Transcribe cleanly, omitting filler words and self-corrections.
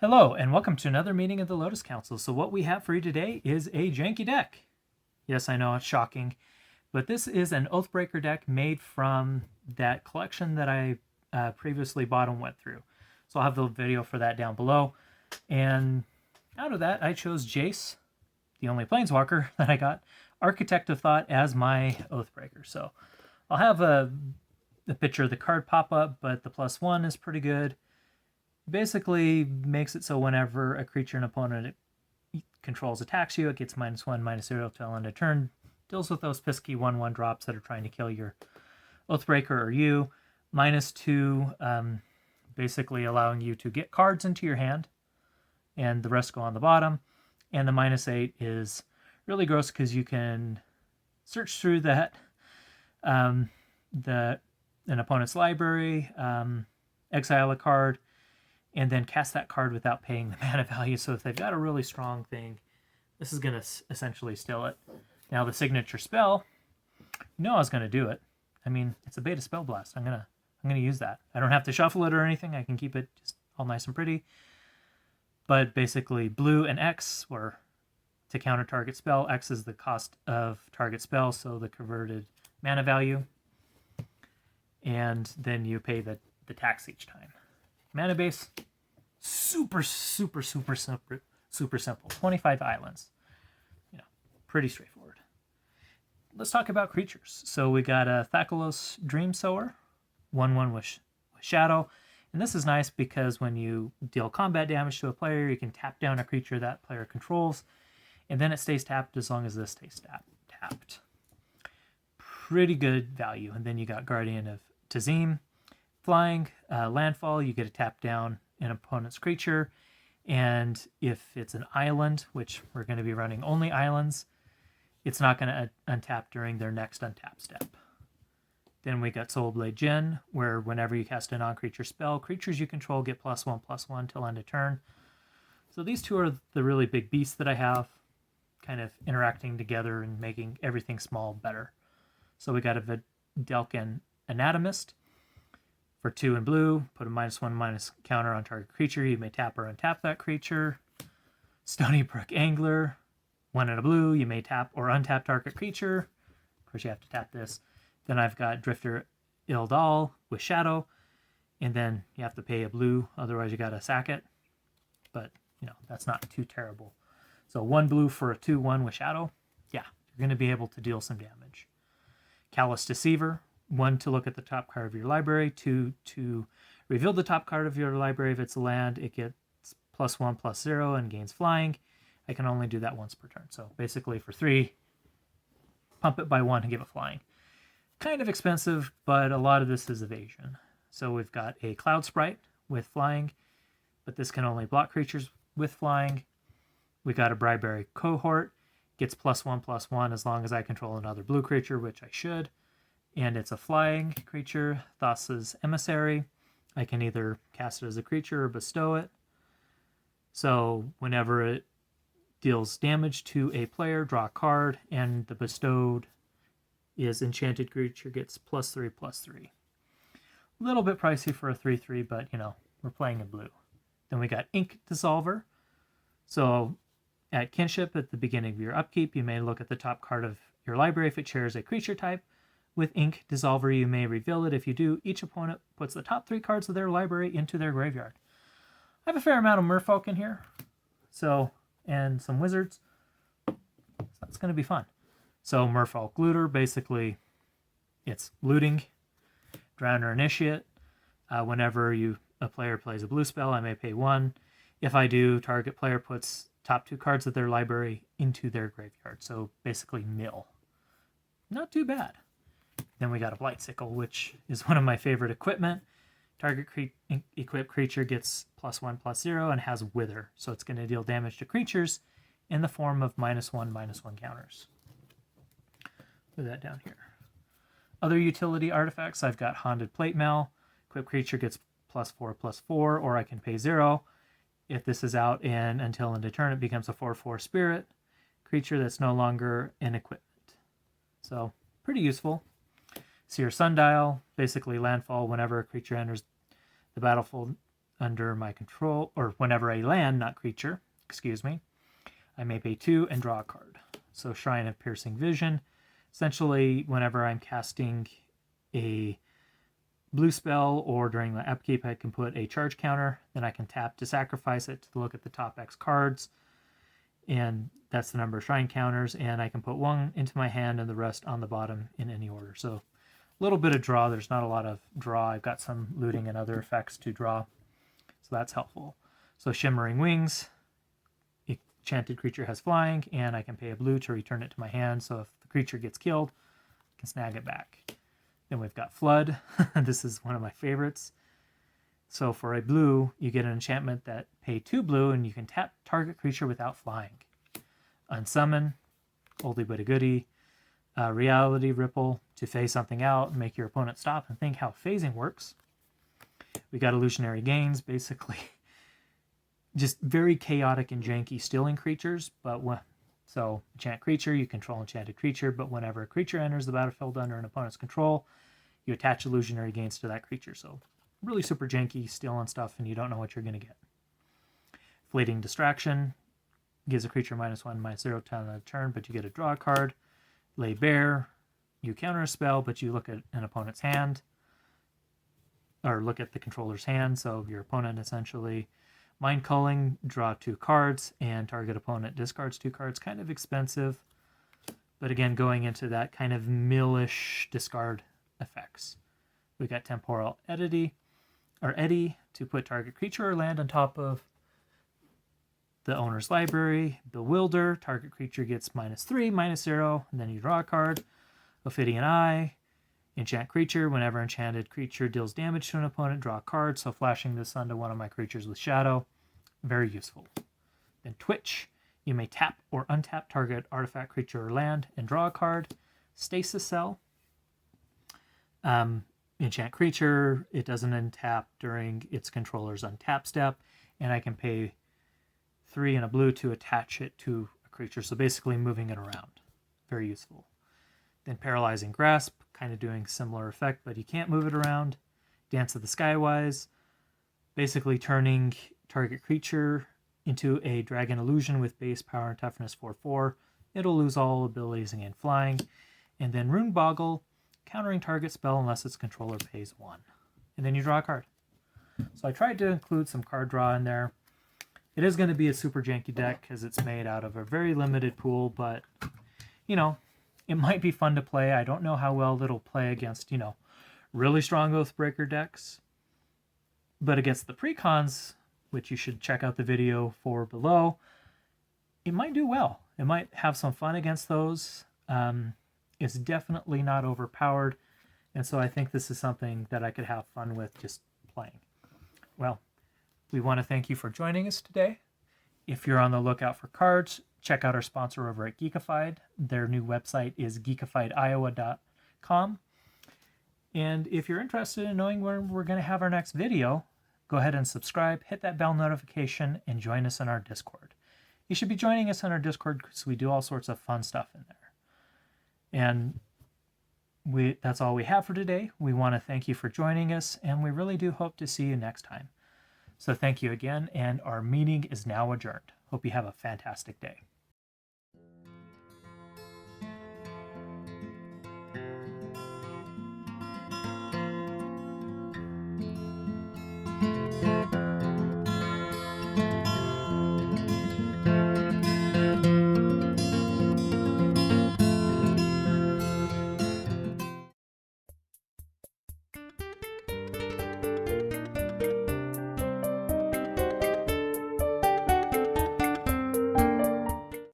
Hello, and welcome to another meeting of the Lotus Council. So what we have for you today is a janky deck. Yes, I know, it's shocking, but this is an Oathbreaker deck made from that collection that I previously bought and went through. So I'll have the video for that down below. And out of that, I chose Jace, the only Planeswalker that I got, Architect of Thought as my Oathbreaker. So I'll have a picture of the card pop up, but the +1 is pretty good. Basically makes it so whenever a creature an opponent controls attacks you, it gets -1/-0 till end of turn. Deals with those pesky 1/1 drops that are trying to kill your Oathbreaker or you. -2, basically allowing you to get cards into your hand, and the rest go on the bottom. And the -8 is really gross because you can search through that an opponent's library, exile a card, and then cast that card without paying the mana value. So if they've got a really strong thing, this is going to essentially steal it. Now the signature spell, I was going to do it. I mean, it's a beta spell blast. I'm gonna use that. I don't have to shuffle it or anything. I can keep it just all nice and pretty. But basically, blue and X were to counter target spell. X is the cost of target spell, so the converted mana value. And then you pay the tax each time. Mana base, super simple. 25 islands. Pretty straightforward. Let's talk about creatures. So we got a Thakalos Dreamsower, 1/1 with Shadow. And this is nice because when you deal combat damage to a player, you can tap down a creature that player controls, and then it stays tapped as long as this stays tapped. Pretty good value. And then you got Guardian of Tazim. Flying, landfall, you get to tap down an opponent's creature, and if it's an island, which we're going to be running only islands, it's not going to untap during their next untap step. Then we got Soulblade Djinn, where whenever you cast a non-creature spell, creatures you control get +1/+1 till end of turn. So these two are the really big beasts that I have, kind of interacting together and making everything small better. So we got a Vidalcan Anatomist. For 2 in blue, put a -1/- counter on target creature. You may tap or untap that creature. Stony Brook Angler, 1 in a blue. You may tap or untap target creature. Of course, you have to tap this. Then I've got Drifter Ildal with Shadow. And then you have to pay a blue, otherwise you got to sack it. But, that's not too terrible. So 1 blue for a 2/1 with Shadow. Yeah, you're going to be able to deal some damage. Callous Deceiver. 1 to look at the top card of your library, 2 to reveal the top card of your library. If it's a land, it gets +1/+0 and gains flying. I can only do that once per turn. So basically for 3, pump it by 1 and give it flying. Kind of expensive, but a lot of this is evasion. So we've got a Cloud Sprite with flying, but this can only block creatures with flying. We got a Bribery Cohort, gets +1/+1 as long as I control another blue creature, which I should. And it's a flying creature, Thassa's Emissary. I can either cast it as a creature or bestow it. So whenever it deals damage to a player, draw a card, and the bestowed is enchanted creature gets +3/+3. A little bit pricey for a 3/3, but we're playing in blue. Then we got Ink Dissolver. So at kinship, at the beginning of your upkeep, you may look at the top card of your library if it shares a creature type. With Ink Dissolver, you may reveal it. If you do, each opponent puts the top 3 cards of their library into their graveyard. I have a fair amount of Merfolk in here, and some wizards. So that's going to be fun. So Merfolk Looter, basically, it's looting. Drowner Initiate. Whenever a player plays a blue spell, I may pay 1. If I do, target player puts top 2 cards of their library into their graveyard. So basically mill. Not too bad. Then we got a Blightsickle, which is one of my favorite equipment. Target equipped creature gets +1/+0 and has Wither, so it's going to deal damage to creatures in the form of -1/-1 counters. Put that down here. Other utility artifacts, I've got Haunted Plate Mail. Equipped creature gets +4/+4, or I can pay 0. If this is out and until end of turn, it becomes a 4/4 spirit creature that's no longer an equipment. So pretty useful. Seer Sundial, basically landfall whenever a creature enters the battlefield under my control, or whenever I land, not creature, excuse me, I may pay 2 and draw a card. So Shrine of Piercing Vision. Essentially, whenever I'm casting a blue spell or during my upkeep, I can put a charge counter. Then I can tap to sacrifice it to look at the top X cards. And that's the number of shrine counters. And I can put 1 into my hand and the rest on the bottom in any order. So a little bit of draw. There's not a lot of draw. I've got some looting and other effects to draw. So that's helpful. So Shimmering Wings. Enchanted creature has flying, and I can pay a blue to return it to my hand. So if the creature gets killed, I can snag it back. Then we've got Flood. This is one of my favorites. So for a blue, you get an enchantment that pay 2 blue, and you can tap target creature without flying. Unsummon, oldie but a goodie. Reality Ripple, to phase something out and make your opponent stop and think how phasing works. We got Illusionary Gains, basically just very chaotic and janky stealing creatures. So enchant creature, you control enchanted creature, but whenever a creature enters the battlefield under an opponent's control, you attach Illusionary Gains to that creature. So really super janky, stealing stuff, and you don't know what you're going to get. Fleeting Distraction gives a creature -1, -0 on a turn, but you get a draw card. Lay Bare, you counter a spell, but you look at an opponent's hand, or look at the controller's hand, so your opponent essentially. Mind Culling, draw 2 cards, and target opponent discards 2 cards. Kind of expensive, but again, going into that kind of millish discard effects. We got Temporal Eddy, to put target creature or land on top of the owner's library. Bewilder, target creature gets -3, -0, and then you draw a card. Ophidian Eye, enchant creature. Whenever enchanted creature deals damage to an opponent, draw a card. So flashing this onto one of my creatures with shadow, very useful. Then Twitch, you may tap or untap target artifact, creature, or land and draw a card. Stasis Cell, enchant creature. It doesn't untap during its controller's untap step, and I can pay 3 and a blue to attach it to a creature. So basically moving it around, very useful. Then Paralyzing Grasp, kind of doing similar effect, but you can't move it around. Dance of the Skywise, basically turning target creature into a dragon illusion with base power and toughness 4/4. It'll lose all abilities and gain flying. And then Rune Boggle, countering target spell unless its controller pays 1. And then you draw a card. So I tried to include some card draw in there. It is going to be a super janky deck because it's made out of a very limited pool, but, you know, it might be fun to play. I don't know how well it'll play against, really strong Oathbreaker decks. But against the precons, which you should check out the video for below, it might do well. It might have some fun against those. It's definitely not overpowered. And so I think this is something that I could have fun with just playing. Well, we want to thank you for joining us today. If you're on the lookout for cards, check out our sponsor over at Geekified. Their new website is geekifiediowa.com. And if you're interested in knowing when we're going to have our next video, go ahead and subscribe, hit that bell notification, and join us in our Discord. You should be joining us in our Discord because we do all sorts of fun stuff in there. And that's all we have for today. We want to thank you for joining us, and we really do hope to see you next time. So thank you again, and our meeting is now adjourned. Hope you have a fantastic day.